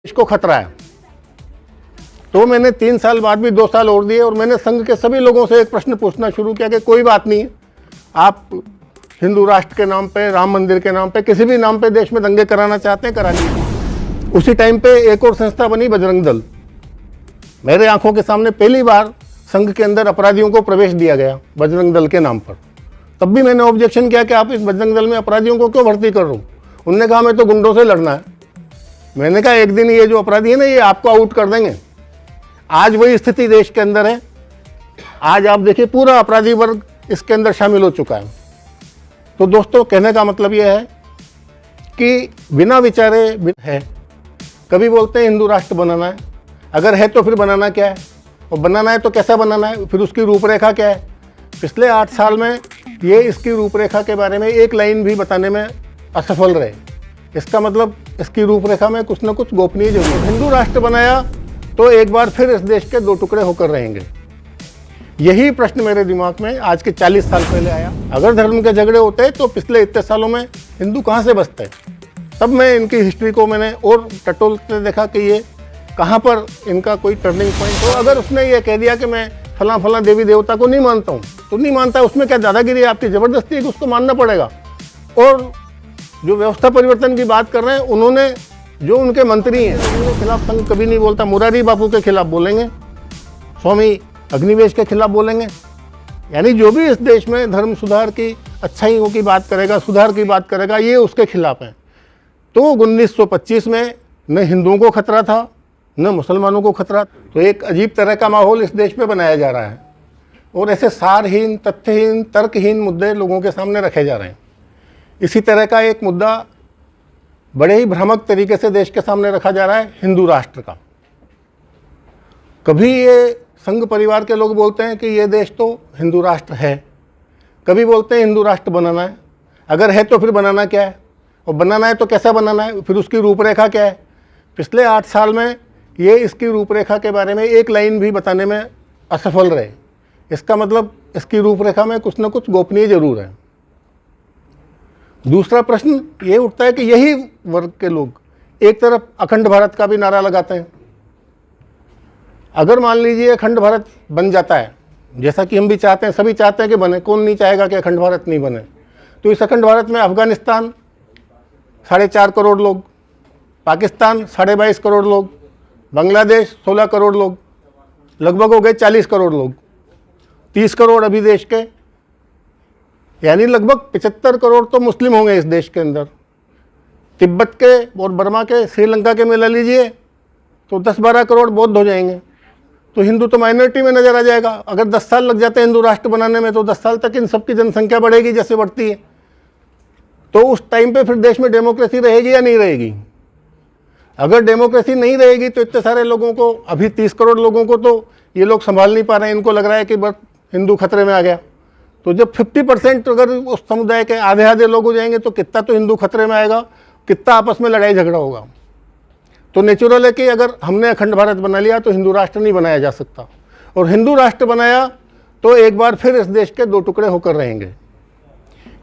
इसको खतरा है। तो मैंने 3 साल बाद भी 2 साल और दिए और मैंने संघ के सभी लोगों से एक प्रश्न पूछना शुरू किया कि कोई बात नहीं, आप हिंदू राष्ट्र के नाम पे, राम मंदिर के नाम पे, किसी भी नाम पे देश में दंगे कराना चाहते हैं, करा लीजिए। उसी टाइम पे एक और संस्था बनी, बजरंग दल। मेरे आंखों के सामने पहली बार संघ के अंदर अपराधियों को प्रवेश दिया गया बजरंग दल के नाम पर। तब भी मैंने ऑब्जेक्शन किया कि आप इस बजरंग दल में अपराधियों को क्यों भर्ती कर रहे हो। उन्होंने कहा हमें तो गुंडों से लड़ना है। मैंने कहा एक दिन ये जो अपराधी है ना, ये आपको आउट कर देंगे। आज वही स्थिति देश के अंदर है। आज आप देखिए पूरा अपराधी वर्ग इसके अंदर शामिल हो चुका है। तो दोस्तों, कहने का मतलब ये है कि बिना विचारे है। कभी बोलते हैं हिंदू राष्ट्र बनाना है, अगर है तो फिर बनाना क्या है, और बनाना है तो कैसा बनाना है, फिर उसकी रूपरेखा क्या है। पिछले 8 साल में ये इसकी रूपरेखा के बारे में एक लाइन भी बताने में असफल रहे। इसका मतलब इसकी रूपरेखा में कुछ न कुछ गोपनीय जरूर है। हिंदू राष्ट्र बनाया तो एक बार फिर इस देश के 2 टुकड़े होकर रहेंगे। यही प्रश्न मेरे दिमाग में आज के 40 साल पहले आया। अगर धर्म के झगड़े होते तो पिछले इतने सालों में हिंदू कहाँ से बचते। तब मैं इनकी हिस्ट्री को मैंने और टटोलते देखा कि ये कहाँ पर इनका कोई टर्निंग पॉइंट हो। अगर उसने ये कह दिया कि मैं फला देवी देवता को नहीं मानता हूँ, तो नहीं मानता, उसमें क्या दादागिरी है आपकी, ज़बरदस्ती है कि उसको मानना पड़ेगा। और जो व्यवस्था परिवर्तन की बात कर रहे हैं, उन्होंने जो उनके मंत्री हैं उनके खिलाफ संघ कभी नहीं बोलता। मुरारी बापू के खिलाफ बोलेंगे, स्वामी अग्निवेश के खिलाफ बोलेंगे। यानी जो भी इस देश में धर्म सुधार की, अच्छाइयों की बात करेगा, सुधार की बात करेगा, ये उसके खिलाफ है। तो 1925 में न हिंदुओं को खतरा था न मुसलमानों को खतरा। तो एक अजीब तरह का माहौल इस देश में बनाया जा रहा है और ऐसे सारहीन, तथ्यहीन, तर्कहीन मुद्दे लोगों के सामने रखे जा रहे हैं। इसी तरह का एक मुद्दा बड़े ही भ्रामक तरीके से देश के सामने रखा जा रहा है, हिंदू राष्ट्र का। कभी ये संघ परिवार के लोग बोलते हैं कि ये देश तो हिंदू राष्ट्र है, कभी बोलते हैं हिंदू राष्ट्र बनाना है, अगर है तो फिर बनाना क्या है, और बनाना है तो कैसा बनाना है, फिर उसकी रूपरेखा क्या है। पिछले 8 साल में ये इसकी रूपरेखा के बारे में एक लाइन भी बताने में असफल रहे। इसका मतलब इसकी रूपरेखा में कुछ न कुछ गोपनीय जरूर है। दूसरा प्रश्न ये उठता है कि यही वर्ग के लोग एक तरफ अखंड भारत का भी नारा लगाते हैं। अगर मान लीजिए अखंड भारत बन जाता है, जैसा कि हम भी चाहते हैं, सभी चाहते हैं कि बने, कौन नहीं चाहेगा कि अखंड भारत नहीं बने। तो इस अखंड भारत में अफगानिस्तान 4.5 करोड़ लोग, पाकिस्तान 22.5 करोड़ लोग, बांग्लादेश 16 करोड़ लोग, लगभग हो गए 40 करोड़ लोग। 30 करोड़ अभी देश के, यानी लगभग 75 करोड़ तो मुस्लिम होंगे इस देश के अंदर। तिब्बत के और बर्मा के, श्रीलंका के मिला लीजिए तो 10-12 करोड़ बौद्ध हो जाएंगे। तो हिंदू तो माइनॉरिटी में नजर आ जाएगा। अगर 10 साल लग जाते हैं हिंदू राष्ट्र बनाने में, तो 10 साल तक इन सबकी जनसंख्या बढ़ेगी जैसे बढ़ती है। तो उस टाइम पे फिर देश में डेमोक्रेसी रहेगी या नहीं रहेगी। अगर डेमोक्रेसी नहीं रहेगी तो इतने सारे लोगों को, अभी 30 करोड़ लोगों को तो ये लोग संभाल नहीं पा रहे हैं। इनको लग रहा है कि बस हिंदू खतरे में आ गया। तो जब 50% अगर उस समुदाय के आधे लोग हो जाएंगे तो कितना तो हिंदू खतरे में आएगा, कितना आपस में लड़ाई झगड़ा होगा। तो नेचुरल है कि अगर हमने अखंड भारत बना लिया तो हिंदू राष्ट्र नहीं बनाया जा सकता, और हिंदू राष्ट्र बनाया तो एक बार फिर इस देश के 2 टुकड़े होकर रहेंगे।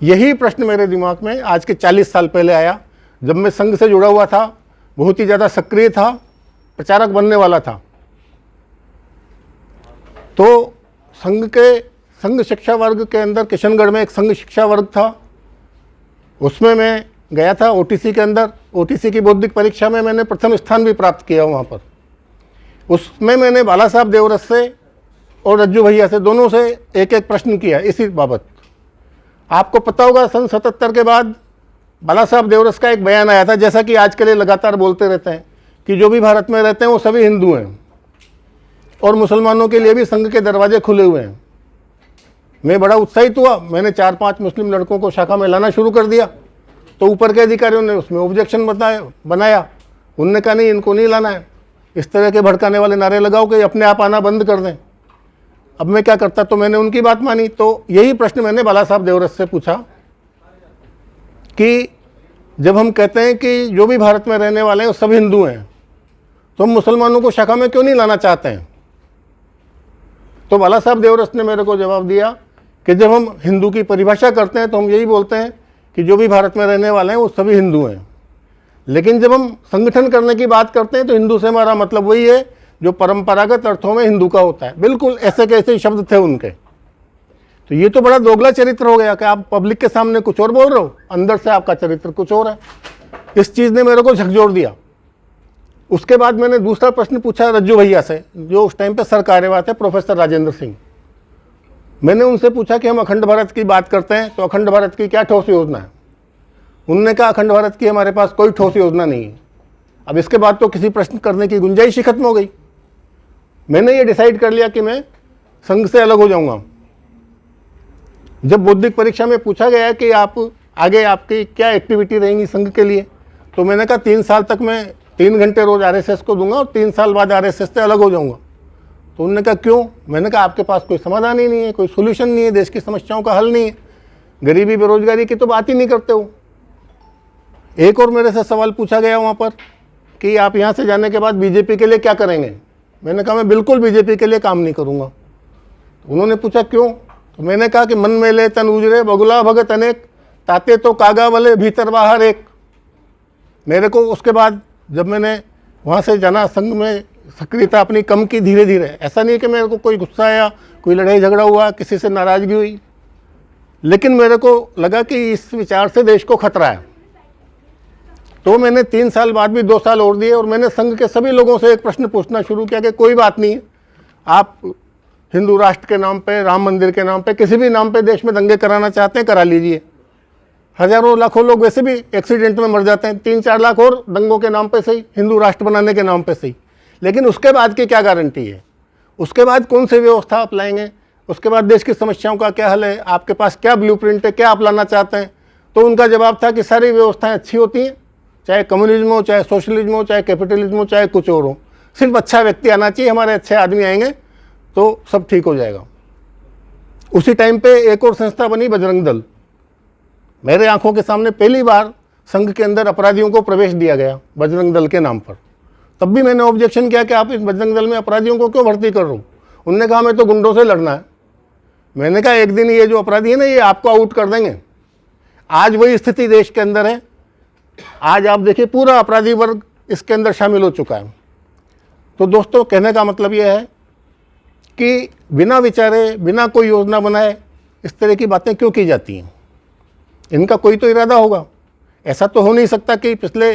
यही प्रश्न मेरे दिमाग में आज के 40 साल पहले आया, जब मैं संघ से जुड़ा हुआ था, बहुत ही ज़्यादा सक्रिय था, प्रचारक बनने वाला था। तो संघ शिक्षा वर्ग के अंदर किशनगढ़ में एक संघ शिक्षा वर्ग था, उसमें मैं गया था ओटीसी के अंदर। ओटीसी की बौद्धिक परीक्षा में मैंने प्रथम स्थान भी प्राप्त किया वहाँ पर। उसमें मैंने बाला साहब देवरस से और रज्जू भैया से, दोनों से एक प्रश्न किया इसी बाबत। आपको पता होगा सन 77 के बाद बाला साहब देवरस का एक बयान आया था, जैसा कि आज के लिए लगातार बोलते रहते हैं कि जो भी भारत में रहते हैं वो सभी हिंदू हैं और मुसलमानों के लिए भी संघ के दरवाजे खुले हुए हैं। मैं बड़ा उत्साहित हुआ। मैंने 4-5 मुस्लिम लड़कों को शाखा में लाना शुरू कर दिया। तो ऊपर के अधिकारियों ने उसमें ऑब्जेक्शन बनाया। उनने कहा नहीं, इनको नहीं लाना है, इस तरह के भड़काने वाले नारे लगाओ कि अपने आप आना बंद कर दें। अब मैं क्या करता, तो मैंने उनकी बात मानी। तो यही प्रश्न मैंने बाला साहब देवरस से पूछा कि जब हम कहते हैं कि जो भी भारत में रहने वाले हैं वो सब हिंदू हैं, तो हम मुसलमानों को शाखा में क्यों नहीं लाना चाहते हैं। तो बाला साहब देवरस ने मेरे को जवाब दिया कि जब हम हिंदू की परिभाषा करते हैं तो हम यही बोलते हैं कि जो भी भारत में रहने वाले हैं वो सभी हिंदू हैं। लेकिन जब हम संगठन करने की बात करते हैं तो हिंदू से हमारा मतलब वही है जो परंपरागत अर्थों में हिंदू का होता है। बिल्कुल ऐसे कैसे शब्द थे उनके। तो ये तो बड़ा दोगला चरित्र हो गया कि आप पब्लिक के सामने कुछ और बोल रहे हो, अंदर से आपका चरित्र कुछ और है। इस चीज़ ने मेरे को झकझोर दिया। उसके बाद मैंने दूसरा प्रश्न पूछा रज्जू भैया से, जो उस टाइम पे सर कार्यवाह थे, प्रोफेसर राजेंद्र सिंह। मैंने उनसे पूछा कि हम अखंड भारत की बात करते हैं तो अखंड भारत की क्या ठोस योजना है। उन्होंने कहा अखंड भारत की हमारे पास कोई ठोस योजना नहीं है। अब इसके बाद तो किसी प्रश्न करने की गुंजाइश ही खत्म हो गई। मैंने ये डिसाइड कर लिया कि मैं संघ से अलग हो जाऊंगा। जब बौद्धिक परीक्षा में पूछा गया कि आप आगे आपकी क्या एक्टिविटी रहेंगी संघ के लिए, तो मैंने कहा 3 साल तक मैं 3 घंटे रोज आरएसएस को दूंगा और 3 साल बाद आरएसएस से अलग हो जाऊंगा। तो उन्होंने कहा क्यों? मैंने कहा आपके पास कोई समाधान ही नहीं है, कोई सोल्यूशन नहीं है, देश की समस्याओं का हल नहीं है, गरीबी बेरोजगारी की तो बात ही नहीं करते हो। एक और मेरे से सवाल पूछा गया वहाँ पर कि आप यहाँ से जाने के बाद बीजेपी के लिए क्या करेंगे। मैंने कहा मैं बिल्कुल बीजेपी के लिए काम नहीं करूँगा। उन्होंने पूछा क्यों? तो मैंने कहा कि मन मेले तन उजरे बगुला भगत अनेक, ताते तो कागा वाले भीतर बाहर एक। मेरे को उसके बाद जब मैंने वहाँ से जाना, संघ में सक्रियता अपनी कम की धीरे धीरे। ऐसा नहीं कि मेरे को कोई गुस्सा आया, कोई लड़ाई झगड़ा हुआ, किसी से नाराज़गी हुई, लेकिन मेरे को लगा कि इस विचार से देश को खतरा है। तो मैंने 3 साल बाद भी 2 साल और दिए और मैंने संघ के सभी लोगों से एक प्रश्न पूछना शुरू किया कि कोई बात नहीं है, आप हिंदू राष्ट्र के नाम पे, राम मंदिर के नाम पे, किसी भी नाम पे देश में दंगे कराना चाहते हैं करा लीजिए। हजारों लाखों लोग वैसे भी एक्सीडेंट में मर जाते हैं, 3-4 लाख और दंगों के नाम पे सही, हिंदू राष्ट्र बनाने के नाम पे सही। लेकिन उसके बाद की क्या गारंटी है? उसके बाद कौन सी व्यवस्था आप लाएंगे? उसके बाद देश की समस्याओं का क्या हल है? आपके पास क्या ब्लूप्रिंट है? क्या आप लाना चाहते हैं? तो उनका जवाब था कि सारी व्यवस्थाएं अच्छी होती हैं, चाहे कम्युनिज्म हो, चाहे सोशलिज्म हो, चाहे कैपिटलिज्म हो, चाहे कुछ और हो, सिर्फ अच्छा व्यक्ति आना चाहिए, हमारे अच्छे आदमी आएंगे तो सब ठीक हो जाएगा। उसी टाइम पे एक और संस्था बनी बजरंग दल। मेरे आंखों के सामने पहली बार संघ के अंदर अपराधियों को प्रवेश दिया गया बजरंग दल के नाम पर। तब भी मैंने ऑब्जेक्शन किया कि आप इस बजरंग दल में अपराधियों को क्यों भर्ती कर रहे हो? उन्होंने कहा हमें तो गुंडों से लड़ना है। मैंने कहा एक दिन ये जो अपराधी है ना, ये आपको आउट कर देंगे। आज वही स्थिति देश के अंदर है। आज आप देखिए पूरा अपराधी वर्ग इसके अंदर शामिल हो चुका है। तो दोस्तों, कहने का मतलब यह है कि बिना विचारे, बिना कोई योजना बनाए इस तरह की बातें क्यों की जाती हैं? इनका कोई तो इरादा होगा। ऐसा तो हो नहीं सकता कि पिछले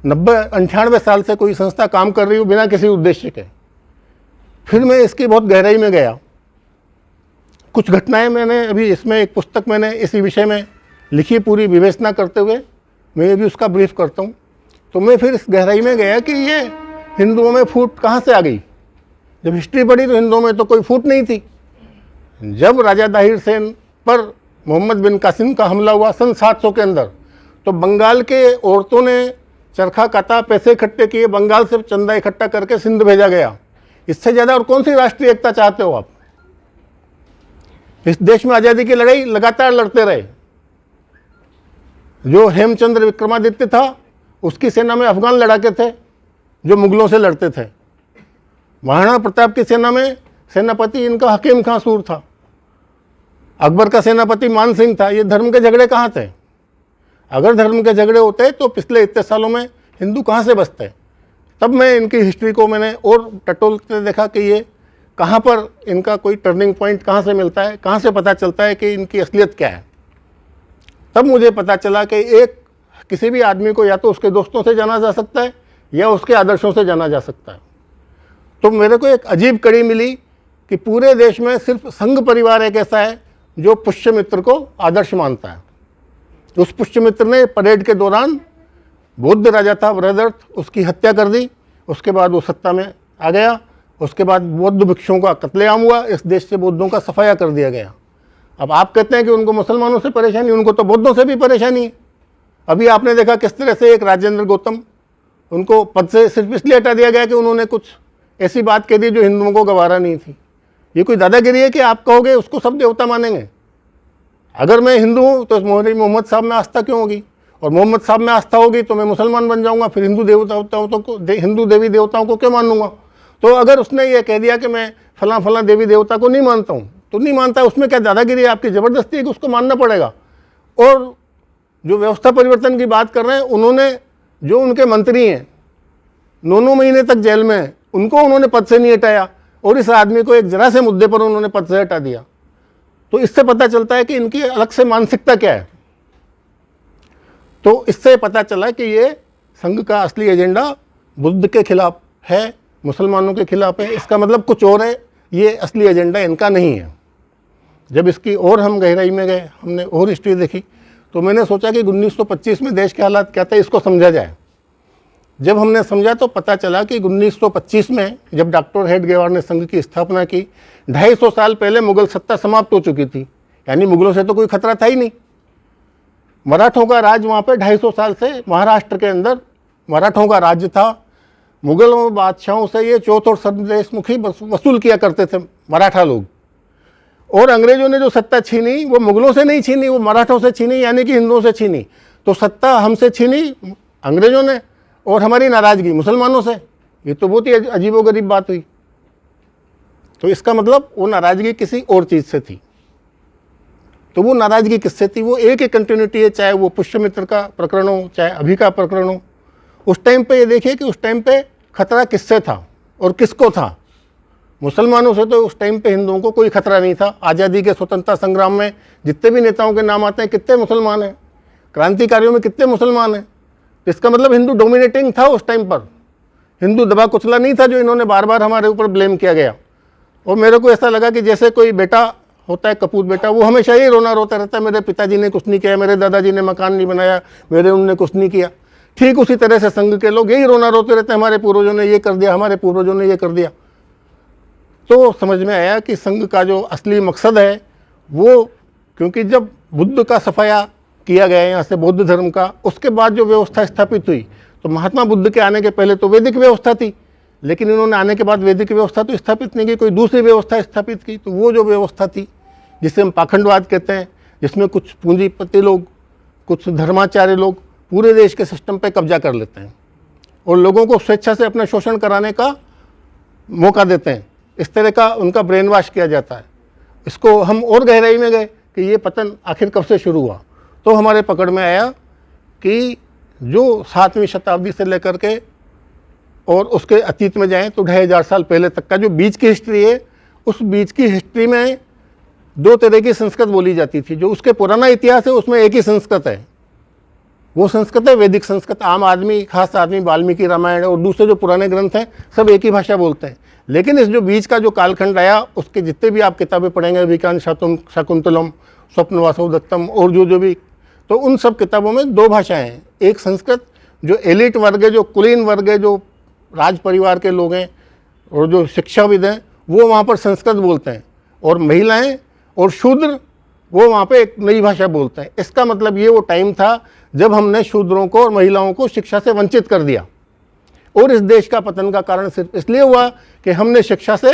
90-98 साल से कोई संस्था काम कर रही हो बिना किसी उद्देश्य के। फिर मैं इसकी बहुत गहराई में गया। कुछ घटनाएं मैंने अभी इसमें एक पुस्तक मैंने इसी विषय में लिखी, पूरी विवेचना करते हुए मैं भी उसका ब्रीफ करता हूँ। तो मैं फिर इस गहराई में गया कि ये हिंदुओं में फूट कहाँ से आ गई। जब हिस्ट्री पढ़ी तो हिंदुओं में तो कोई फूट नहीं थी। जब राजा दाहिर सेन पर मोहम्मद बिन कासिम का हमला हुआ सन 700 के अंदर, तो बंगाल के औरतों ने चरखा काता, पैसे इकट्ठे किए, बंगाल से चंदा इकट्ठा करके सिंध भेजा गया। इससे ज़्यादा और कौन सी राष्ट्रीय एकता चाहते हो आप? इस देश में आज़ादी की लड़ाई लगातार लड़ते रहे। जो हेमचंद्र विक्रमादित्य था, उसकी सेना में अफगान लड़ाके थे जो मुगलों से लड़ते थे। महाराणा प्रताप की सेना में सेनापति इनका हकीम खां सूर था। अकबर का सेनापति मान सिंह था। ये धर्म के झगड़े कहाँ थे? अगर धर्म के झगड़े होते तो पिछले इतने सालों में हिंदू कहाँ से बसते? तब मैं इनकी हिस्ट्री को मैंने और टटोलते देखा कि ये कहाँ पर इनका कोई टर्निंग पॉइंट कहाँ से मिलता है, कहाँ से पता चलता है कि इनकी असलियत क्या है। तब मुझे पता चला कि एक किसी भी आदमी को या तो उसके दोस्तों से जाना जा सकता है या उसके आदर्शों से जाना जा सकता है। तो मेरे को एक अजीब कड़ी मिली कि पूरे देश में सिर्फ संघ परिवार एक ऐसा है जो पुष्यमित्र को आदर्श मानता है। उस पुष्यमित्र ने परेड के दौरान, बौद्ध राजा था वृहदर्थ, उसकी हत्या कर दी। उसके बाद वो सत्ता में आ गया। उसके बाद बौद्ध भिक्षुओं का कत्लेआम हुआ। इस देश से बौद्धों का सफाया कर दिया गया। अब आप कहते हैं कि उनको मुसलमानों से परेशानी, उनको तो बौद्धों से भी परेशानी है। अभी आपने देखा किस तरह से एक राजेंद्र गौतम, उनको पद से सिर्फ इसलिए हटा दिया गया कि उन्होंने कुछ ऐसी बात कह दी जो हिंदुओं को गवारा नहीं थी। ये कोई दादागिरी है कि आप कहोगे उसको सब देवता मानेंगे? अगर मैं हिंदू हूँ तो मोहम्मद साहब में आस्था क्यों होगी? और मोहम्मद साहब में आस्था होगी तो मैं मुसलमान बन जाऊँगा, फिर हिंदू देवी देवताओं को क्यों मानूंगा? तो अगर उसने ये कह दिया कि मैं फलां फलां देवी देवता को नहीं मानता हूँ, तो नहीं मानता, उसमें क्या दादागिरी है? आपकी ज़बरदस्ती है कि उसको मानना पड़ेगा। और जो व्यवस्था परिवर्तन की बात कर रहे हैं, उन्होंने जो उनके मंत्री हैं 9 महीने तक जेल में हैं, उनको उन्होंने पद से नहीं हटाया, और इस आदमी को एक जरा से मुद्दे पर उन्होंने पद से हटा दिया। तो इससे पता चलता है कि इनकी अलग से मानसिकता क्या है। तो इससे पता चला कि ये संघ का असली एजेंडा बुद्ध के खिलाफ है, मुसलमानों के खिलाफ है। इसका मतलब कुछ और है, ये असली एजेंडा इनका नहीं है। जब इसकी और हम गहराई में गए, हमने और हिस्ट्री देखी, तो मैंने सोचा कि 1925 में देश के हालात क्या थे, इसको समझा जाए। जब हमने समझा तो पता चला कि 1925 में जब डॉक्टर हेडगेवार ने संघ की स्थापना की, 250 साल पहले मुगल सत्ता समाप्त हो चुकी थी, यानी मुगलों से तो कोई खतरा था ही नहीं। मराठों का राज वहाँ पे 250 साल से महाराष्ट्र के अंदर मराठों का राज्य था। मुगलों बादशाहों से ये चौथ और संदेशमुखी वसूल किया करते थे मराठा लोग। और अंग्रेजों ने जो सत्ता छीनी वो मुगलों से नहीं छीनी, वो मराठों से छीनी, यानी कि हिंदुओं से छीनी। तो सत्ता हमसे छीनी अंग्रेजों ने, और हमारी नाराज़गी मुसलमानों से। ये तो बहुत ही अजीबोगरीब बात हुई। तो इसका मतलब वो नाराज़गी किसी और चीज़ से थी। तो वो नाराज़गी किससे थी? वो एक ही कंटिन्यूटी है, चाहे वो पुष्यमित्र का प्रकरण हो, चाहे अभी का प्रकरण हो। उस टाइम पे ये देखिए कि उस टाइम पे खतरा किससे था और किसको था। मुसलमानों से तो उस टाइम पे हिंदुओं को कोई खतरा नहीं था। आज़ादी के स्वतंत्रता संग्राम में जितने भी नेताओं के नाम आते हैं, कितने मुसलमान हैं? क्रांतिकारियों में कितने मुसलमान हैं? इसका मतलब हिंदू डोमिनेटिंग था उस टाइम पर। हिंदू दबा कुचला नहीं था, जो इन्होंने बार बार हमारे ऊपर ब्लेम किया गया। और मेरे को ऐसा लगा कि जैसे कोई बेटा होता है, कपूत बेटा, वो हमेशा ही रोना रोता रहता है, मेरे पिताजी ने कुछ नहीं किया, मेरे दादाजी ने मकान नहीं बनाया, मेरे उनने कुछ नहीं किया। ठीक उसी तरह से संघ के लोग यही रोना रोते रहते हैं, हमारे पूर्वजों ने ये कर दिया, हमारे पूर्वजों ने ये कर दिया। तो समझ में आया कि संघ का जो असली मकसद है वो, क्योंकि जब बुद्ध का सफाया किया गया यहाँ से बौद्ध धर्म का, उसके बाद जो व्यवस्था स्थापित हुई, तो महात्मा बुद्ध के आने के पहले तो वैदिक व्यवस्था थी, लेकिन इन्होंने आने के बाद वैदिक व्यवस्था तो स्थापित नहीं की, कोई दूसरी व्यवस्था स्थापित की। तो वो जो व्यवस्था थी जिसे हम पाखंडवाद कहते हैं, जिसमें कुछ पूंजीपति लोग, कुछ धर्माचार्य लोग पूरे देश के सिस्टम पे कब्जा कर लेते हैं और लोगों को स्वेच्छा से अपना शोषण कराने का मौका देते हैं। इस तरह का उनका ब्रेन वॉश किया जाता है। इसको हम और गहराई में गए कि ये पतन आखिर कब से शुरू हुआ, तो हमारे पकड़ में आया कि जो 7वीं शताब्दी से लेकर के और उसके अतीत में जाएं तो 2500 साल पहले तक का जो बीच की हिस्ट्री है, उस बीच की हिस्ट्री में 2 तरह की संस्कृत बोली जाती थी। जो उसके पुराना इतिहास है उसमें एक ही संस्कृत है, वो संस्कृत है वैदिक संस्कृत। आम आदमी, खास आदमी वाल्मीकि रामायण और दूसरे जो पुराने ग्रंथ हैं सब एक ही भाषा बोलते हैं। लेकिन इस जो बीच का जो कालखंड आया, उसके जितने भी आप किताबें पढ़ेंगे, विज्ञान शाकुंतलम, स्वप्नवासव दत्तम और जो भी, तो उन सब किताबों में 2 भाषाएं हैं। एक संस्कृत, जो एलिट वर्ग है, जो कुलीन वर्ग है, जो राज परिवार के लोग हैं और जो शिक्षाविद हैं, वो वहाँ पर संस्कृत बोलते हैं, और महिलाएं और शूद्र वो वहाँ पे एक नई भाषा बोलते हैं। इसका मतलब ये वो टाइम था जब हमने शूद्रों को और महिलाओं को शिक्षा से वंचित कर दिया। और इस देश का पतन का कारण सिर्फ इसलिए हुआ कि हमने शिक्षा से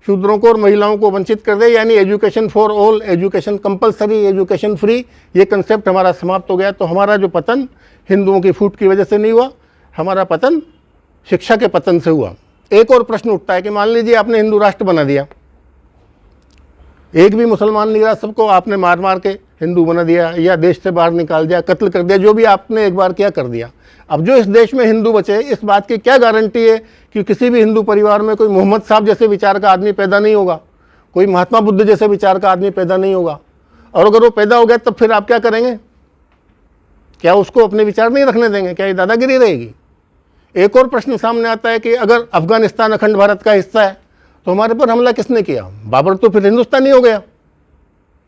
शूद्रों को और महिलाओं को वंचित कर दिया, यानी education for all, education compulsory, education free, ये कंसेप्ट हमारा समाप्त हो गया। तो हमारा जो पतन हिंदुओं की फूट की वजह से नहीं हुआ, हमारा पतन शिक्षा के पतन से हुआ। एक और प्रश्न उठता है कि मान लीजिए आपने हिंदू राष्ट्र बना दिया, एक भी मुसलमान नहीं रहा, सबको आपने मार मार के हिंदू बना दिया या देश से बाहर निकाल दिया, कत्ल कर दिया, जो भी आपने एक बार किया कर दिया। अब जो इस देश में हिंदू बचे, इस बात की क्या गारंटी है कि किसी भी हिंदू परिवार में कोई मोहम्मद साहब जैसे विचार का आदमी पैदा नहीं होगा, कोई महात्मा बुद्ध जैसे विचार का आदमी पैदा नहीं होगा? और अगर वो पैदा हो गया तब फिर आप क्या करेंगे? क्या उसको अपने विचार नहीं रखने देंगे? क्या ये दादागिरी रहेगी? एक और प्रश्न सामने आता है कि अगर अफगानिस्तान अखंड भारत का हिस्सा है तो हमारे पर हमला किसने किया? बाबर तो फिर हिंदुस्तानी हो गया,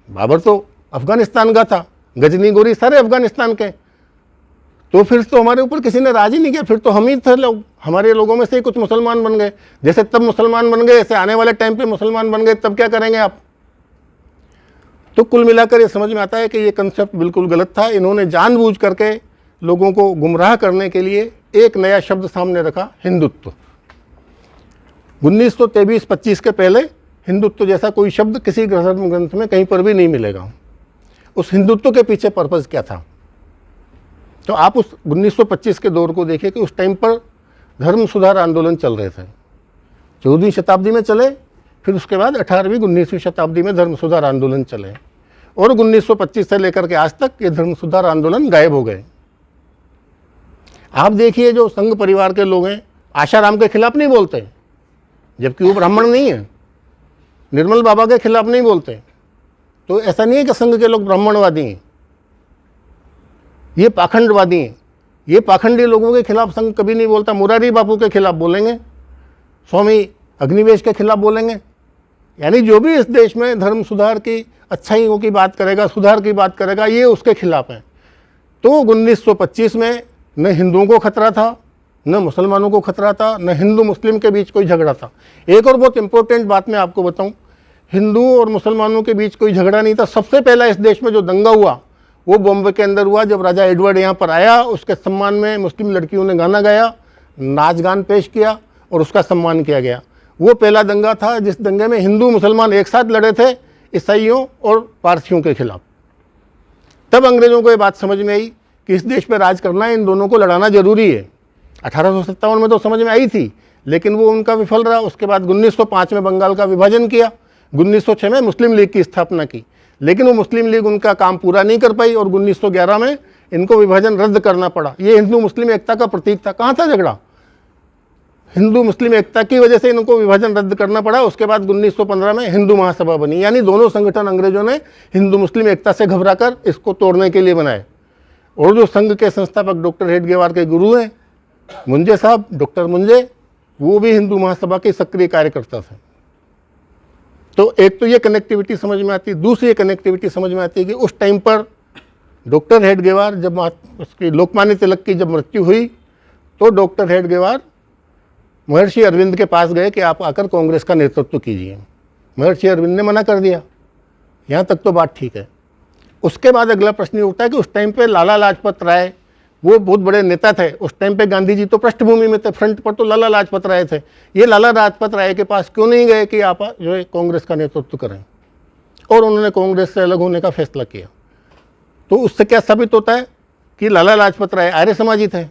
बाबर तो अफगानिस्तान का था, गजनी गोरी सारे अफगानिस्तान के, तो फिर तो हमारे ऊपर किसी ने राज ही नहीं किया, फिर तो हम ही थे लोग, हमारे लोगों में से ही कुछ मुसलमान बन गए। जैसे तब मुसलमान बन गए, ऐसे आने वाले टाइम पे मुसलमान बन गए, तब क्या करेंगे आप? तो कुल मिलाकर ये समझ में आता है कि ये कंसेप्ट बिल्कुल गलत था। इन्होंने जानबूझ करके लोगों को गुमराह करने के लिए एक नया शब्द सामने रखा, हिंदुत्व। 1923-25 के पहले हिंदुत्व जैसा कोई शब्द किसी धर्म ग्रंथ में कहीं पर भी नहीं मिलेगा। उस हिंदुत्व के पीछे पर्पज़ क्या था? तो आप उस 1925 के दौर को देखिए कि उस टाइम पर धर्म सुधार आंदोलन चल रहे थे। 14वीं शताब्दी में चले, फिर उसके बाद 18वीं 19वीं शताब्दी में धर्म सुधार आंदोलन चले, और 1925 से लेकर के आज तक ये धर्म सुधार आंदोलन गायब हो गए। आप देखिए जो संघ परिवार के लोग हैं आशाराम के खिलाफ नहीं बोलते, जबकि वो ब्राह्मण नहीं है, निर्मल बाबा के खिलाफ नहीं बोलते। तो ऐसा नहीं है कि संघ के लोग ब्राह्मणवादी हैं, ये पाखंडवादी हैं। ये पाखंडी लोगों के खिलाफ संघ कभी नहीं बोलता। मुरारी बापू के खिलाफ बोलेंगे, स्वामी अग्निवेश के खिलाफ बोलेंगे। यानी जो भी इस देश में धर्म सुधार की अच्छाइयों की बात करेगा, सुधार की बात करेगा, ये उसके खिलाफ है। तो 1925 में न हिंदुओं को खतरा था, न मुसलमानों को खतरा था, न हिंदू मुस्लिम के बीच कोई झगड़ा था। एक और बहुत इंपॉर्टेंट बात मैं आपको बताऊं, हिंदू और मुसलमानों के बीच कोई झगड़ा नहीं था। सबसे पहला इस देश में जो दंगा हुआ वो बॉम्बे के अंदर हुआ, जब राजा एडवर्ड यहाँ पर आया, उसके सम्मान में मुस्लिम लड़कियों ने गाना गाया, नाच गान पेश किया और उसका सम्मान किया गया। वो पहला दंगा था जिस दंगे में हिंदू मुसलमान एक साथ लड़े थे, ईसाइयों और पारसियों के खिलाफ। तब अंग्रेज़ों को ये बात समझ में आई कि इस देश पर राज करना है, इन दोनों को लड़ाना जरूरी है। 1857 में तो समझ में आई थी, लेकिन वो उनका विफल रहा। उसके बाद 1905 में बंगाल का विभाजन किया, 1906 में मुस्लिम लीग की स्थापना की, लेकिन वो मुस्लिम लीग उनका काम पूरा नहीं कर पाई और 1911 में इनको विभाजन रद्द करना पड़ा। ये हिंदू मुस्लिम एकता का प्रतीक था। कहाँ था झगड़ा? हिंदू मुस्लिम एकता की वजह से इनको विभाजन रद्द करना पड़ा। उसके बाद 1915 में हिंदू महासभा बनी। यानी दोनों संगठन अंग्रेजों ने हिंदू मुस्लिम एकता से घबराकर इसको तोड़ने के लिए बनाए। और जो संघ के संस्थापक डॉक्टर हेडगेवार के गुरु हैं मुंजे साहब, डॉक्टर मुंजे, वो भी हिंदू महासभा के सक्रिय कार्यकर्ता थे। तो एक तो ये कनेक्टिविटी समझ में आती है। दूसरी ये कनेक्टिविटी समझ में आती है कि उस टाइम पर डॉक्टर हेडगेवार, जब उसकी लोकमान्य तिलक की जब मृत्यु हुई, तो डॉक्टर हेडगेवार महर्षि अरविंद के पास गए कि आप आकर कांग्रेस का नेतृत्व कीजिए। महर्षि अरविंद ने मना कर दिया। यहाँ तक तो बात ठीक है। उसके बाद अगला प्रश्न ये उठता है कि उस टाइम पे लाला लाजपत राय वो बहुत बड़े नेता थे। उस टाइम पे गांधी जी तो पृष्ठभूमि में थे, फ्रंट पर तो लाला लाजपत राय थे। ये लाला लाजपत राय के पास क्यों नहीं गए कि आप जो है कांग्रेस का नेतृत्व करें, और उन्होंने कांग्रेस से अलग होने का फैसला किया। तो उससे क्या साबित होता है कि लाला लाजपत राय आर्य समाजी थे,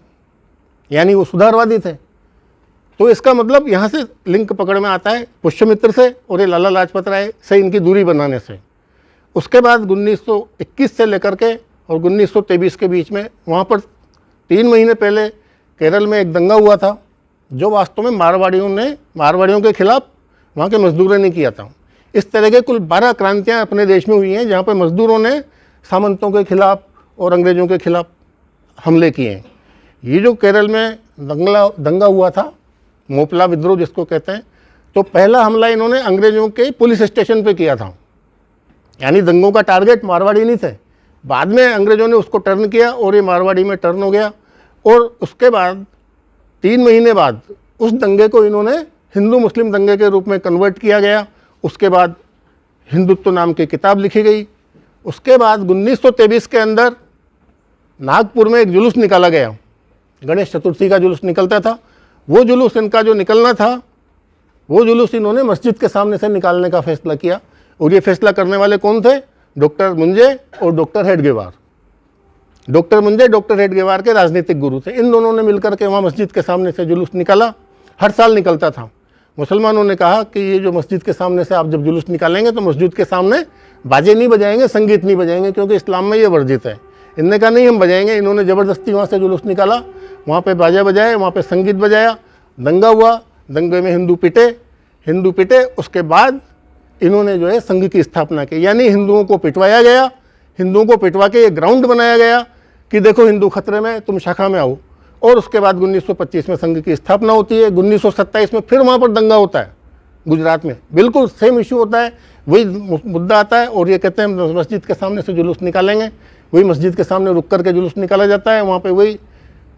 यानी वो सुधारवादी थे। तो इसका मतलब यहाँ से लिंक पकड़ में आता है पुष्यमित्र से और ये लाला लाजपत राय से इनकी दूरी बनाने से। उसके बाद 1921 से लेकर के और 1923 के बीच में वहाँ पर 3 महीने पहले केरल में एक दंगा हुआ था, जो वास्तव में मारवाड़ियों के खिलाफ वहाँ के मजदूरों ने किया था। इस तरह के कुल 12 क्रांतियाँ अपने देश में हुई हैं जहाँ पर मजदूरों ने सामंतों के खिलाफ और अंग्रेज़ों के खिलाफ हमले किए हैं। ये जो केरल में दंगा हुआ था, मोपला विद्रोह जिसको कहते हैं, तो पहला हमला इन्होंने अंग्रेज़ों के पुलिस स्टेशन पे किया था। यानी दंगों का टारगेट मारवाड़ी नहीं थे। बाद में अंग्रेज़ों ने उसको टर्न किया और ये मारवाड़ी में टर्न हो गया। और उसके बाद 3 महीने बाद उस दंगे को इन्होंने हिंदू मुस्लिम दंगे के रूप में कन्वर्ट किया गया। उसके बाद हिंदुत्व नाम की किताब लिखी गई। उसके बाद 1923 के अंदर नागपुर में एक जुलूस निकाला गया, गणेश चतुर्थी का जुलूस निकलता था। वो जुलूस इनका जो निकलना था, वो जुलूस इन्होंने मस्जिद के सामने से निकालने का फैसला किया। और ये फैसला करने वाले कौन थे? डॉक्टर मुंजे और doctor Hedgewar. Doctor Moonje doctor Hedgewar के राजनीतिक गुरु थे। इन दोनों ने मिलकर के वहाँ मस्जिद के सामने से जुलूस निकाला। हर साल निकलता था। मुसलमानों ने कहा कि ये जो मस्जिद के सामने से आप जब जुलूस निकालेंगे तो मस्जिद के सामने बाजे नहीं बजाएंगे, संगीत नहीं बजाएंगे, क्योंकि इस्लाम में ये वर्जित है। इनने कहा नहीं हम बजाएंगे। इन्होंने ज़बरदस्ती वहाँ से जुलूस निकाला, वहाँ पे बाजा बजाए, वहाँ पे संगीत बजाया, दंगा हुआ। दंगे में हिंदू पिटे। उसके बाद इन्होंने जो है संघ की स्थापना की। यानी हिंदुओं को पिटवाया गया, हिंदुओं को पिटवा के एक ग्राउंड बनाया गया कि देखो हिंदू खतरे में, तुम शाखा में आओ। और उसके बाद 1925 में संघ की स्थापना होती है। 1927 में फिर वहाँ पर दंगा होता है गुजरात में, बिल्कुल सेम इशू होता है, वही मुद्दा आता है। और ये कहते हैं मस्जिद के सामने से जुलूस निकालेंगे। वही मस्जिद के सामने रुक करके जुलूस निकाला जाता है, वहाँ पे वही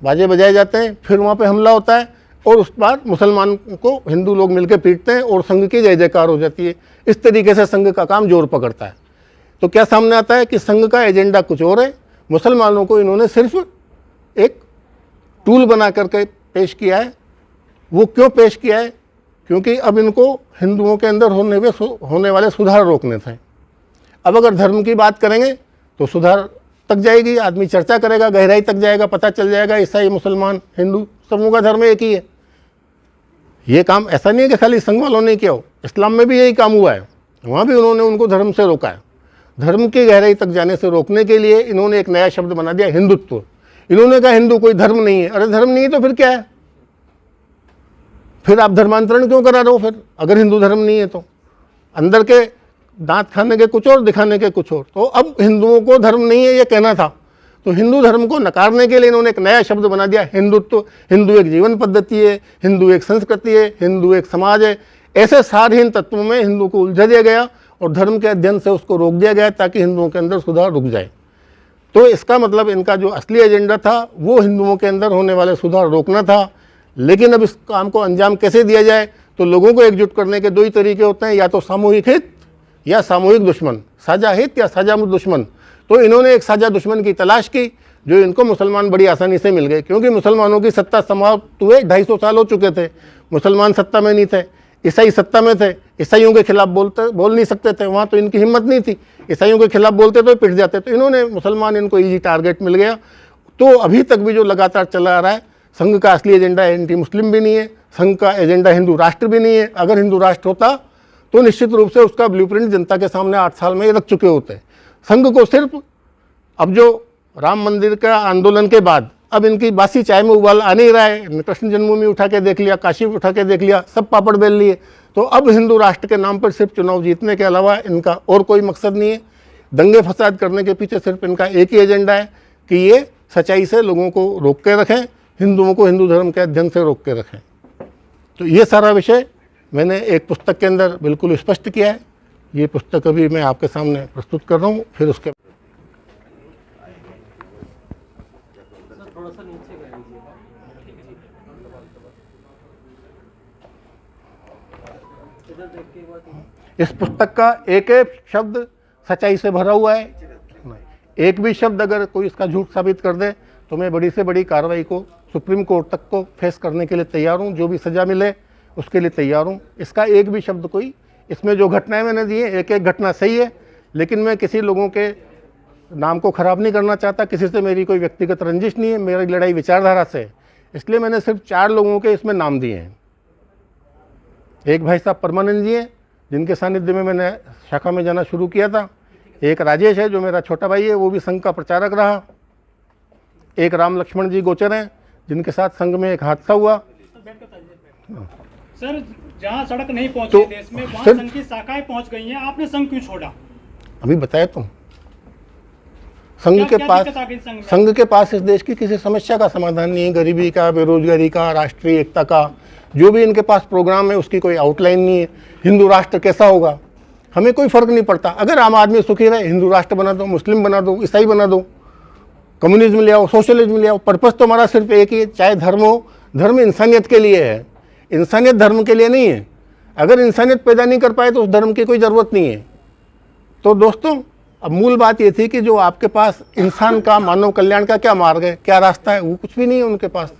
बाजे बजाए जाते हैं। फिर वहाँ पे हमला होता है और उस बार मुसलमान को हिंदू लोग मिलकर पीटते हैं और संघ की जय जयकार हो जाती है। इस तरीके से संघ का काम जोर पकड़ता है। तो क्या सामने आता है कि संघ का एजेंडा कुछ और है, मुसलमानों को इन्होंने सिर्फ एक टूल बना करके पेश किया है। वो क्यों पेश किया है? क्योंकि अब इनको हिंदुओं के अंदर होने वाले सुधार रोकने थे। अब अगर धर्म की बात करेंगे तो सुधार तक जाएगी, आदमी चर्चा करेगा, गहराई तक जाएगा, पता चल जाएगा ईसाई मुसलमान हिंदू सबों का धर्म एक ही है। ये काम ऐसा नहीं है कि खाली संघ वालों ने किया हो, इस्लाम में भी यही काम हुआ है। वहाँ भी उन्होंने उनको धर्म से रोका है। धर्म की गहराई तक जाने से रोकने के लिए इन्होंने एक नया शब्द बना दिया, हिंदुत्व। इन्होंने कहा हिंदू कोई धर्म नहीं है। अरे धर्म नहीं है तो फिर क्या है? फिर आप धर्मांतरण क्यों करा रहे हो? फिर अगर हिंदू धर्म नहीं है तो अंदर के दांत खाने के कुछ और, दिखाने के कुछ और। तो अब हिंदुओं को धर्म नहीं है ये कहना था, तो हिंदू धर्म को नकारने के लिए इन्होंने एक नया शब्द बना दिया, हिंदुत्व। हिंदू एक जीवन पद्धति है, हिंदू एक संस्कृति है, हिंदू एक समाज है। ऐसे सारहीन तत्वों में हिंदू को उलझा दिया गया और धर्म के अध्ययन से उसको रोक दिया गया ताकि हिंदुओं के अंदर सुधार रुक जाए। तो इसका मतलब इनका जो असली एजेंडा था वो हिंदुओं के अंदर होने वाले सुधार रोकना था। लेकिन अब इस काम को अंजाम कैसे दिया जाए? तो लोगों को एकजुट करने के दो ही तरीके होते हैं, या तो सामूहिक हित या सामूहिक दुश्मन, साझा हित या साझा दुश्मन। तो इन्होंने एक साझा दुश्मन की तलाश की जो इनको मुसलमान बड़ी आसानी से मिल गए, क्योंकि मुसलमानों की सत्ता समाप्त हुए 250 साल हो चुके थे। मुसलमान सत्ता में नहीं थे, ईसाई सत्ता में थे। ईसाइयों के खिलाफ बोल नहीं सकते थे, वहाँ तो इनकी हिम्मत नहीं थी। ईसाइयों के खिलाफ बोलते तो पिट जाते। तो इन्होंने मुसलमान, इनको ईजी टारगेट मिल गया। तो अभी तक भी जो लगातार चला आ रहा है, संघ का असली एजेंडा एंटी मुस्लिम भी नहीं है, संघ का एजेंडा हिंदू राष्ट्र भी नहीं है। अगर हिंदू राष्ट्र होता तो निश्चित रूप से उसका ब्लूप्रिंट जनता के सामने 8 साल में रख चुके होते। संघ को सिर्फ अब जो राम मंदिर का आंदोलन के बाद अब इनकी बासी चाय में उबाल आ नहीं रहा है। कृष्ण जन्मभूमि उठा के देख लिया, काशी उठा के देख लिया, सब पापड़ बेल लिए। तो अब हिंदू राष्ट्र के नाम पर सिर्फ चुनाव जीतने के अलावा इनका और कोई मकसद नहीं है। दंगे फसाद करने के पीछे सिर्फ इनका एक ही एजेंडा है कि ये सच्चाई से लोगों को रोक के रखें, हिंदुओं को हिंदू धर्म के अध्ययन से रोक के रखें। तो ये सारा विषय मैंने एक पुस्तक के अंदर बिल्कुल स्पष्ट किया है। ये पुस्तक अभी मैं आपके सामने प्रस्तुत कर रहा हूँ। फिर उसके इस पुस्तक का एक एक शब्द सच्चाई से भरा हुआ है। एक भी शब्द अगर कोई इसका झूठ साबित कर दे तो मैं बड़ी से बड़ी कार्रवाई को सुप्रीम कोर्ट तक को फेस करने के लिए तैयार हूँ। जो भी सज़ा मिले उसके लिए तैयार हूँ। इसका एक भी शब्द कोई, इसमें जो घटनाएं मैंने दी हैं एक एक घटना सही है, लेकिन मैं किसी लोगों के नाम को ख़राब नहीं करना चाहता। किसी से मेरी कोई व्यक्तिगत रंजिश नहीं है, मेरी लड़ाई विचारधारा से। इसलिए मैंने सिर्फ 4 लोगों के इसमें नाम दिए हैं। एक भाई साहब परमानंद जी हैं जिनके सानिध्य में मैंने शाखा में जाना शुरू किया था। एक राजेश है जो मेरा छोटा भाई है, वो भी संघ का प्रचारक रहा। एक राम लक्ष्मण जी गोचर हैं जिनके साथ संघ में एक हादसा हुआ। सर, जहाँ सड़क नहीं पहुंची तो देश में वहाँ संघ की शाखाएं पहुंच गई हैं, आपने संघ क्यों छोड़ा? अभी बताया तुम। संघ के पास इस देश की किसी समस्या का समाधान नहीं है। गरीबी का, बेरोजगारी का, राष्ट्रीय एकता का, जो भी इनके पास प्रोग्राम है उसकी कोई आउटलाइन नहीं है। हिंदू राष्ट्र कैसा होगा हमें कोई फर्क नहीं पड़ता। अगर आम आदमी सुखी रहे, हिंदू राष्ट्र बना दो, मुस्लिम बना दो, ईसाई बना दो, कम्युनिज्म ले आओ, सोशलिज्म ले आओ। पर्पस तो हमारा सिर्फ एक ही है, चाहे धर्म हो। धर्म इंसानियत के लिए है, इंसानियत धर्म के लिए नहीं है। अगर इंसानियत पैदा नहीं कर पाए तो उस धर्म की कोई ज़रूरत नहीं है। तो दोस्तों, अब मूल बात ये थी कि जो आपके पास इंसान का, मानव कल्याण का क्या मार्ग है, क्या रास्ता है, वो कुछ भी नहीं है उनके पास।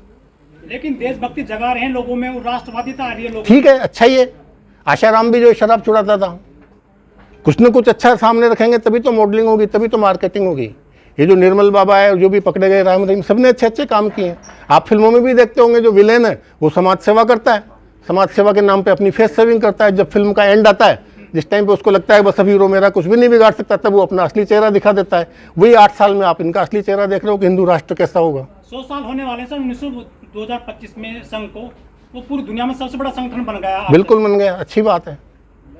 लेकिन देशभक्ति जगा रहे हैं लोगों में, वो राष्ट्रवादिता आ रही है लोगों। ठीक है, अच्छा ही है। आशाराम भी जो शराब छुड़ाता था, कुछ न कुछ अच्छा सामने रखेंगे तभी तो मॉडलिंग होगी, तभी तो मार्केटिंग होगी। ये जो निर्मल बाबा है, जो भी पकड़े गए राम रहीम, सबने अच्छे अच्छे काम किए हैं। आप फिल्मों में भी देखते होंगे, जो विलेन है वो समाज सेवा करता है, समाज सेवा के नाम पे अपनी फेस सेविंग करता है। जब फिल्म का एंड आता है, जिस टाइम पे उसको लगता है बस अब हीरो मेरा कुछ भी नहीं बिगाड़ सकता, तब वो अपना असली चेहरा दिखा देता है। वही 8 साल में आप इनका असली चेहरा देख रहे हो कि हिंदू राष्ट्र कैसा होगा। 100 साल होने वाले सर 2025 में संघ को, वो पूरी दुनिया में सबसे बड़ा संगठन बन गया। बिल्कुल बन गया, अच्छी बात है।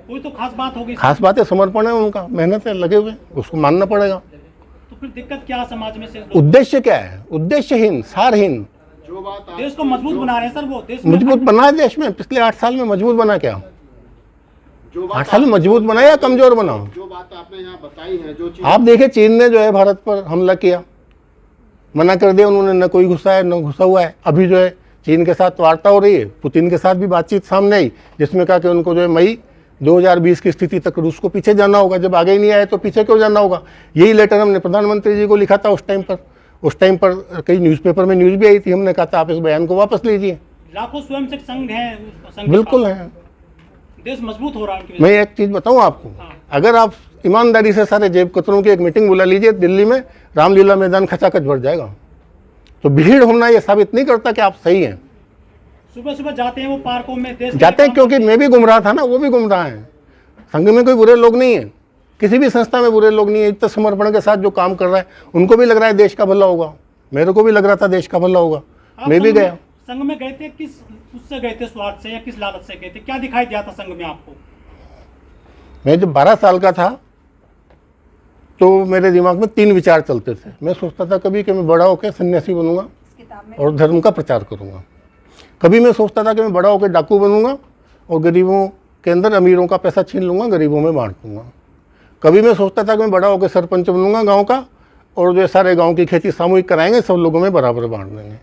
कोई तो खास बात होगी? खास बात है, समर्पण है उनका, मेहनत है, लगे हुए, उसको मानना पड़ेगा। तो फिर दिक्कत क्या समाज में से? उद्देश्य क्या है? उद्देश्यहीन, सारहीन। देश को मजबूत बना रहे हैं सर, वो देश मजबूत बना है। देश में पिछले 8 साल में मजबूत बना क्या? 8 साल में मजबूत बना या कमजोर बना? जो बात आपने यहाँ बताई है, जो चीज आप देखिए, चीन ने जो है भारत पर हमला किया, मना कर दिया उन्होंने, न कोई घुसा है न घुसा हुआ है। अभी जो है चीन के साथ वार्ता हो रही है, पुतिन के साथ भी बातचीत सामने आई, जिसमें कहा कि उनको जो है मई 2020 की स्थिति तक रूस को पीछे जाना होगा। जब आगे ही नहीं आए तो पीछे क्यों जाना होगा? यही लेटर हमने प्रधानमंत्री जी को लिखा था उस टाइम पर कई न्यूज़पेपर में न्यूज़ भी आई थी। हमने कहा था आप इस बयान को वापस लीजिए। लाखों स्वयंसेवक संघ हैं, बिल्कुल है, देश मजबूत हो रहा है। मैं एक चीज़ बताऊं आपको, अगर आप ईमानदारी से सारे जेब कतरों की एक मीटिंग बुला लीजिए दिल्ली में, रामलीला मैदान खचाखच भर जाएगा। तो भीड़ होना ये साबित नहीं करता कि आप सही हैं। सुबह सुबह जाते हैं वो पार्कों में, देश जाते हैं, क्योंकि मैं भी गुमराह था ना, वो भी गुमराह हैं। संघ में कोई बुरे लोग नहीं है, किसी भी संस्था में बुरे लोग नहीं है। इतना समर्पण के साथ जो काम कर रहा है, उनको भी लग रहा है देश का भला होगा। मेरे को भी लग रहा था देश का भला होगा, आप मैं भी संघ में- गया। संघ में गए थे, किस उससे गए थे, स्वार्थ से या किस लालच से गए थे? क्या दिखाई दिया था संघ में आपको? मैं जब 12 साल का था तो मेरे दिमाग में 3 विचार चलते थे। मैं सोचता था कभी कि मैं बड़ा होकर सन्यासी बनूंगा और धर्म का प्रचार करूंगा। कभी मैं सोचता था कि मैं बड़ा होकर डाकू बनूंगा और गरीबों के अंदर अमीरों का पैसा छीन लूंगा, गरीबों में बांट दूंगा। कभी मैं सोचता था कि मैं बड़ा होकर सरपंच बनूंगा गांव का और जो सारे गांव की खेती सामूहिक कराएंगे, सब लोगों में बराबर बांट देंगे।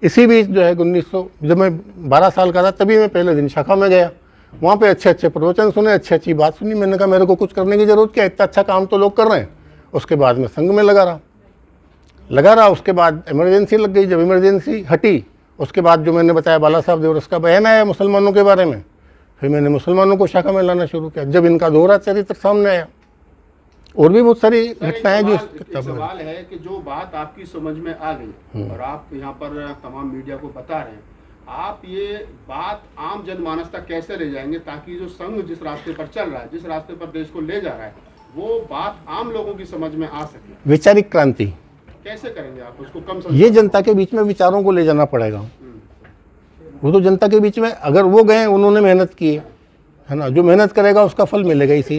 इसी बीच जो है 1900 जब मैं 12 साल का था तभी मैं पहले दिन शाखा में गया, वहाँ पे अच्छे अच्छे प्रवचन सुने, अच्छी अच्छी बात सुनी। मैंने कहा मेरे को कुछ करने की ज़रूरत क्या है, इतना अच्छा काम तो लोग कर रहे हैं। उसके बाद मैं संघ में लगा रहा। उसके बाद इमरजेंसी लग गई। जब इमरजेंसी हटी उसके बाद जो मैंने बताया बाला साहब देवरस का बयान आया मुसलमानों के बारे में, फिर मैंने मुसलमानों को शाखा में लाना शुरू किया। जब इनका दोहरा चरित्र सामने आया, और भी बहुत सारी घटनाएं जो एक सवाल है कि जो बात आपकी समझ में आ गई और आप यहाँ पर तमाम मीडिया को बता रहे हैं, आप ये बात आम जनमानस तक कैसे ले जाएंगे ताकि जो संघ जिस रास्ते पर चल रहा है, जिस रास्ते पर देश को ले जा रहा है, वो बात आम लोगों की समझ में आ सके? वैचारिक क्रांति कैसे करेंगे आप उसको? कम ये जनता के बीच में विचारों को ले जाना पड़ेगा। वो तो जनता के बीच में, अगर वो गए, उन्होंने मेहनत की है ना, जो मेहनत करेगा उसका फल मिलेगा इसी,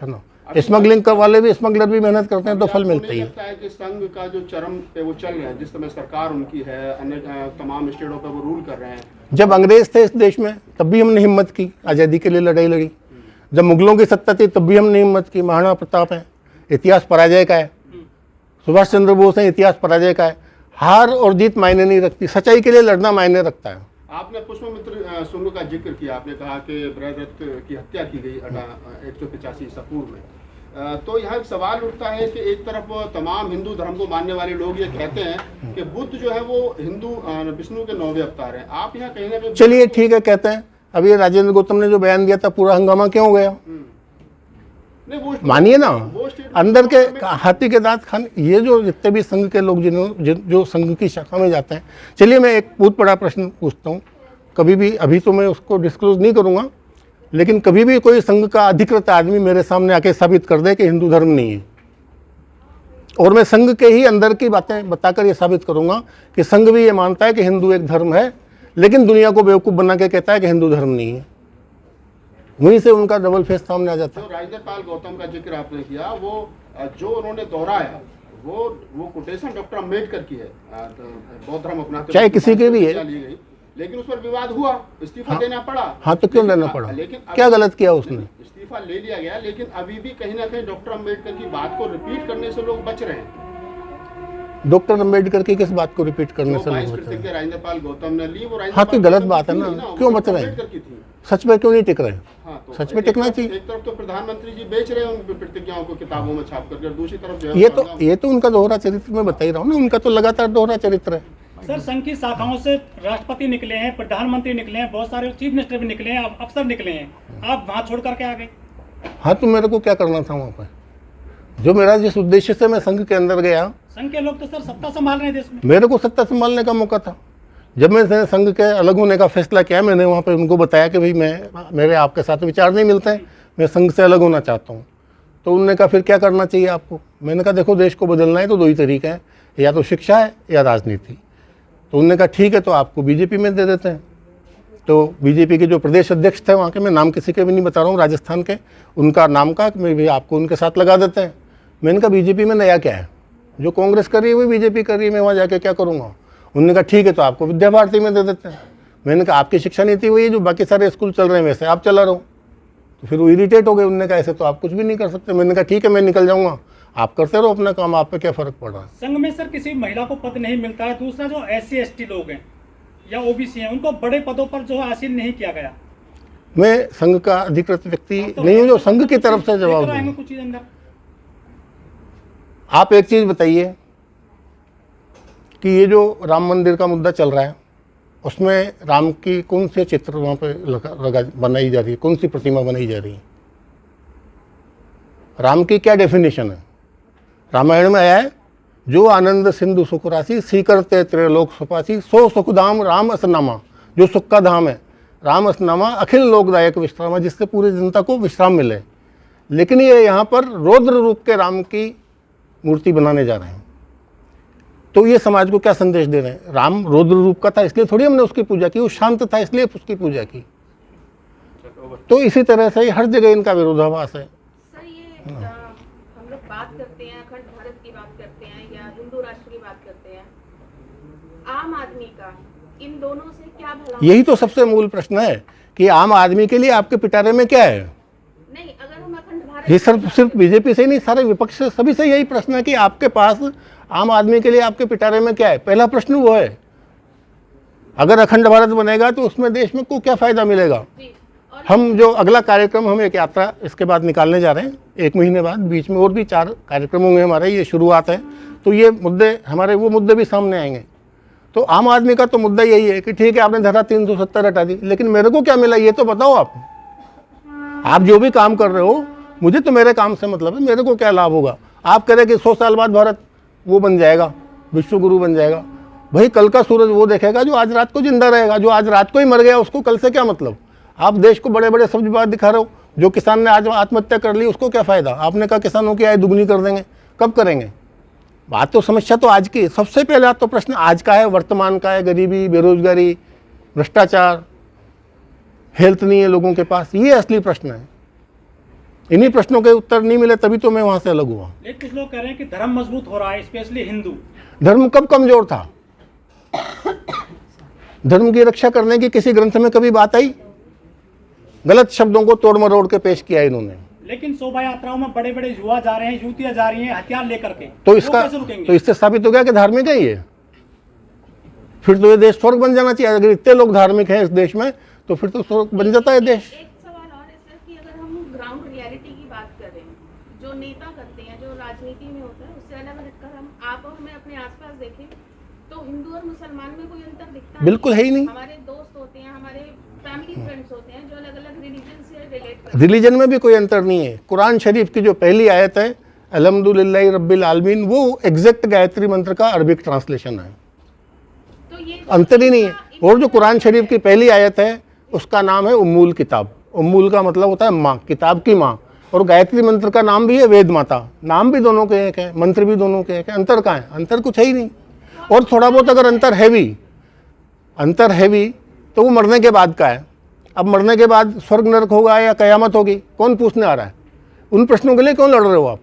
है ना। स्मगलिंग कर वाले भी, स्मगलर भी मेहनत करते हैं तो फल मिलता ही है। लगता है कि संघ का जो चरम पे वो चल रहे हैं, जिस समय सरकार उनकी है, अन्य तमाम स्टेटों पर वो रूल कर रहे हैं। जब अंग्रेज थे इस देश में तब भी हमने हिम्मत की, आज़ादी के लिए लड़ाई लड़ी। जब मुगलों की सत्ता थी तब भी हमने हिम्मत की। महाराणा प्रताप है, इतिहास पराजय का है। सुभाष चंद्र बोस है, इतिहास पराजय का है। हार और जीत मायने नहीं रखती, सच्चाई के लिए लड़ना मायने रखता है। आपने पुष्पमित्र सुंग का जिक्र किया, आपने कहा कि ब्रहदत्त की हत्या की गई 185 ईसा पूर्व में। तो यहाँ एक सवाल उठता है कि एक तरफ तमाम हिंदू धर्म को मानने वाले लोग ये कहते हैं कि बुद्ध जो है वो हिंदू विष्णु के 9वें अवतार हैं। आप यहाँ कहीं ना कहीं चलिए ठीक है, कहते हैं। अब ये राजेंद्र गौतम ने जो बयान दिया था, पूरा हंगामा क्यों हो गया? नहीं, वो मानिए ना, वो स्टेट अंदर के हाथी के दांत खाने, ये जो जितने भी संघ के लोग जो संघ की शाखा में जाते हैं। चलिए मैं एक बहुत बड़ा प्रश्न पूछता हूँ, कभी भी, अभी तो मैं उसको डिस्क्लोज नहीं करूँगा, लेकिन कभी भी कोई संघ का अधिकृत आदमी मेरे सामने आके साबित कर दे कि हिंदू धर्म नहीं है, और मैं संघ के ही अंदर की बातें बताकर ये साबित करूँगा कि संघ भी ये मानता है कि हिंदू एक धर्म है, लेकिन दुनिया को बेवकूफ़ बना के कहता है कि हिंदू धर्म नहीं है। वहीं से उनका डबल फेस सामने आ जाता है। जो राजेंद्र पाल गौतम का जिक्र आपने किया, वो जो उन्होंने दोहराया वो कोटेशन डॉक्टर अम्बेडकर की है, बौद्ध धर्म अपनाते चाहे किसी के भी है, ली गई, लेकिन उस पर विवाद हुआ, इस्तीफा देना पड़ा। हाँ तो क्यों लेना पड़ा? लेकिन क्या गलत किया उसने? इस्तीफा ले लिया गया, लेकिन अभी भी कहीं ना कहीं डॉक्टर अम्बेडकर की बात को रिपीट करने से लोग बच रहे हैं। डॉक्टर अम्बेडकर की किस बात को रिपीट करने से लोग बच रहे हैं? राजेंद्र पाल गौतम ने ली, वो हाँ तो गलत बात है ना, क्यों बच रहे हैं? सच में क्यों नहीं टिक रहे? हाँ, तो सच में टिकना चाहिए। एक तरफ तो प्रधानमंत्री जी बेच रहे हैं उन प्रतिज्ञाओं को किताबों में छाप करके, दूसरी तरफ जो है ये तो उनका दोहरा चरित्र मैं बता ही रहा हूँ ना, उनका तो लगातार दोहरा चरित्र है। सर, संघ की शाखाओं से राष्ट्रपति निकले हैं, प्रधानमंत्री निकले हैं, बहुत सारे चीफ मिनिस्टर भी निकले हैं, अफसर निकले हैं, आप वहाँ छोड़ करके आ गए। हाँ तो मेरे को क्या करना था वहाँ पर? जो मेरा जिस उद्देश्य से मैं संघ के अंदर गया, संघ के लोग तो सर सत्ता संभाल रहे हैं देश में। मेरे को सत्ता संभालने का मौका था। जब मैंने संघ के अलग होने का फैसला किया, मैंने वहाँ पे उनको बताया कि भाई मेरे आपके साथ विचार नहीं मिलते हैं, मैं संघ से अलग होना चाहता हूँ। तो उन्होंने कहा फिर क्या करना चाहिए आपको? मैंने कहा देखो, देश को बदलना है तो 2 ही तरीके हैं, या तो शिक्षा है या राजनीति। तो उन्होंने कहा ठीक है, तो आपको बीजेपी में दे देते हैं। तो बीजेपी के जो प्रदेश अध्यक्ष थे वहाँ के, मैं नाम किसी के भी नहीं बता रहा हूँ, राजस्थान के, उनका नाम का मैं भी आपको उनके साथ लगा देते हैं। मैंने कहा बीजेपी में नया क्या है? जो कांग्रेस कर रही है वही बीजेपी कर रही है, मैं वहाँ जाके क्या करूँगा? उन्होंने कहा ठीक है, तो आपको विद्या भारती में दे देते हैं। मैंने कहा आपकी शिक्षा नीति वही है जो बाकी सारे स्कूल चल रहे हैं, वैसे आप चला रहो। तो फिर वो इरिटेट हो गए, उन्होंने कहा ऐसे तो आप कुछ भी नहीं कर सकते। मैंने कहा ठीक है, मैं निकल जाऊँगा, आप करते रहो अपना काम, आप पे क्या फ़र्क पड़ रहा है? संघ में सर किसी महिला को पद नहीं मिलता है। दूसरा, जो SC ST लोग हैं या OBC हैं, उनको बड़े पदों पर जो है आसीन नहीं किया गया। मैं संघ का अधिकृत व्यक्ति नहीं हूँ जो संघ की तरफ से जवाब दूँ। कुछ चीज़ अंदर आप एक चीज़ बताइए कि ये जो राम मंदिर का मुद्दा चल रहा है, उसमें राम की कौन से चित्र वहाँ पे बनाई जा रही है, कौन सी प्रतिमा बनाई जा रही है? राम की क्या डेफिनेशन है? रामायण में आया है, जो आनंद सिंधु सुख राशि, सीकरते त्रैलोक सुपासी, सो सुखधाम राम असनामा। जो सुख का धाम है राम असनामा, अखिल लोकदायक विश्राम, जिससे पूरी जनता को विश्राम मिले। लेकिन ये यहाँ पर रौद्र रूप के राम की मूर्ति बनाने जा रहे हैं। तो ये समाज को क्या संदेश दे रहे हैं? राम रौद्र रूप का था इसलिए थोड़ी हमने उसकी पूजा की, वो शांत था इसलिए उसकी पूजा की। तो इसी तरह से हर जगह इनका विरोधाभास है। सर ये हम लोग बात करते हैं, अखंड भारत की बात करते हैं या हिंदू राष्ट्र की बात करते हैं, आम आदमी का इन दोनों से क्या भला? यही तो सबसे मूल प्रश्न है कि आम आदमी के लिए आपके पिटारे में क्या है? नहीं, अगर हम अखंड भारत ये सिर्फ बीजेपी से ही नहीं, सारे विपक्ष से, सभी से यही प्रश्न है कि आपके पास आम आदमी के लिए आपके पिटारे में क्या है? पहला प्रश्न वो है। अगर अखंड भारत बनेगा तो उसमें देश में को क्या फायदा मिलेगा? जी, और हम जो अगला कार्यक्रम, हम एक यात्रा इसके बाद निकालने जा रहे हैं 1 महीने बाद, बीच में और भी 4 कार्यक्रम होंगे हमारे, ये शुरुआत है। तो ये मुद्दे हमारे, वो मुद्दे भी सामने आएंगे। तो आम आदमी का तो मुद्दा यही है कि ठीक है आपने धारा 370 हटा दी, लेकिन मेरे को क्या मिला ये तो बताओ। आप जो भी काम कर रहे हो, मुझे तो मेरे काम से मतलब है, मेरे को क्या लाभ होगा? आप कह रहे कि 100 साल बाद भारत वो बन जाएगा, विश्व गुरु बन जाएगा। भाई कल का सूरज वो देखेगा जो आज रात को जिंदा रहेगा। जो आज रात को ही मर गया उसको कल से क्या मतलब? आप देश को बड़े बड़े सब्ज बात दिखा रहे हो। जो किसान ने आज आत्महत्या कर ली उसको क्या फ़ायदा? आपने कहा किसानों की आय दुगनी कर देंगे, कब करेंगे? बात तो, समस्या तो आज की, सबसे पहले तो प्रश्न आज का है, वर्तमान का है। गरीबी, बेरोजगारी, भ्रष्टाचार, हेल्थ नहीं है लोगों के पास, ये असली प्रश्न है। इन्हीं प्रश्नों के उत्तर नहीं मिले तभी तो मैं वहाँ से अलग हुआ। लेकिन कुछ लोग कह रहे हैं कि धर्म मजबूत हो रहा है, स्पेशली हिंदू। धर्म कब कमजोर था? धर्म की रक्षा करने की किसी ग्रंथ में कभी बात आई? गलत शब्दों को तोड़ मरोड़ के पेश किया इन्होंने। लेकिन शोभा यात्राओं में बड़े बड़े युवा जा रहे हैं, युवतियां जा रही हैं हथियार लेकर के, तो वो इसका, कैसे रुकेंगे? तो इससे साबित हो गया कि धार्मिक है ये। फिर तो ये देश स्वर्ग बन जाना चाहिए। अगर इतने लोग धार्मिक हैं इस देश में तो फिर तो स्वर्ग बन जाता है देश। एक सवाल और है सर कि अगर हम ग्राउंड रियलिटी की बात करें, जो नेता करते हैं, जो राजनीति में होता है, उससे अलग हटकर हम आप और मैं अपने आसपास देखें तो हिंदू और मुसलमान में कोई अंतर दिखता बिल्कुल है ही नहीं। हमारे दोस्त होते हैं, हमारे फैमिली फ्रेंड्स होते हैं जो अलग अलग रिलीजन से रिलेट करते रिलीजन में भी कोई अंतर नहीं है। कुरान शरीफ की जो पहली आयत है, अल्हम्दुलिल्लाहि रब्बिल आलमीन, वो एग्जैक्ट गायत्री मंत्र का अरबिक ट्रांसलेशन है। हैं। तो ये अंतर ही नहीं है। और जो कुरान शरीफ की पहली आयत है उसका नाम है उम्मुल किताब। उम्मुल का मतलब होता है माँ, किताब की माँ। और गायत्री मंत्र का नाम भी है वेद माता। नाम भी दोनों के एक है, मंत्र भी दोनों के एक है। अंतर कहाँ है? अंतर कुछ है ही नहीं। और थोड़ा बहुत अगर अंतर है भी तो वो मरने के बाद का है। अब मरने के बाद स्वर्ग नरक होगा या कयामत होगी, कौन पूछने आ रहा है? उन प्रश्नों के लिए क्यों लड़ रहे हो आप?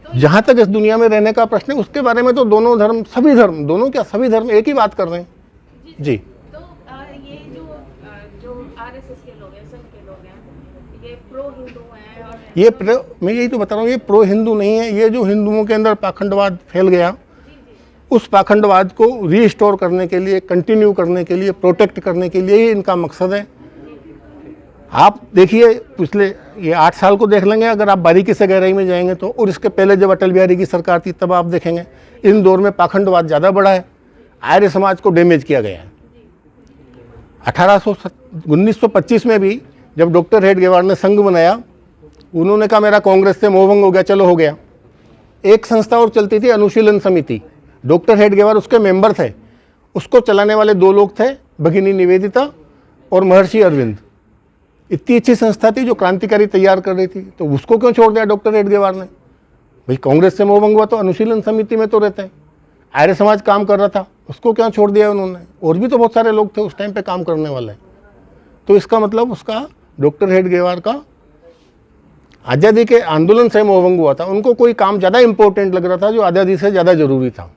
जहाँ तक इस दुनिया में रहने का प्रश्न है उसके बारे में तो दोनों धर्म, सभी धर्म, दोनों क्या सभी धर्म एक ही बात कर रहे हैं जी। तो ये जो आरएसएस के लोग हैं, संघ के लोग हैं, ये प्रो हिंदू हैं और मैं यही तो बता रहा हूँ, ये प्रो हिंदू नहीं है। ये जो हिंदुओं के अंदर पाखंडवाद फैल गया, उस पाखंडवाद को रीस्टोर करने के लिए, कंटिन्यू करने के लिए, प्रोटेक्ट करने के लिए ही इनका मकसद है। आप देखिए पिछले ये 8 साल को देख लेंगे अगर आप बारीकी से गहराई में जाएंगे तो, और इसके पहले जब अटल बिहारी की सरकार थी तब आप देखेंगे इन दौर में पाखंडवाद ज़्यादा बढ़ा है। आर्य समाज को डैमेज किया गया है। 1925 में भी जब डॉक्टर हेडगेवार ने संघ बनाया, उन्होंने कहा मेरा कांग्रेस से मोहभंग हो गया, चलो हो गया। एक संस्था और चलती थी, अनुशीलन समिति। डॉक्टर हेडगेवार उसके मेंबर थे। उसको चलाने वाले 2 लोग थे, भगिनी निवेदिता और महर्षि अरविंद। इतनी अच्छी संस्था थी जो क्रांतिकारी तैयार कर रही थी, तो उसको क्यों छोड़ दिया डॉक्टर हेडगेवार ने? भाई कांग्रेस से मोहभंग हुआ तो अनुशीलन समिति में तो रहते हैं। आर्य समाज काम कर रहा था, उसको क्यों छोड़ दिया उन्होंने? और भी तो बहुत सारे लोग थे उस टाइम पे काम करने वाले। तो इसका मतलब उसका डॉक्टर हेडगेवार का आज़ादी के आंदोलन से मोहभंग हुआ था। उनको कोई काम ज़्यादा इंपॉर्टेंट लग रहा था जो आज़ादी से ज़्यादा जरूरी था।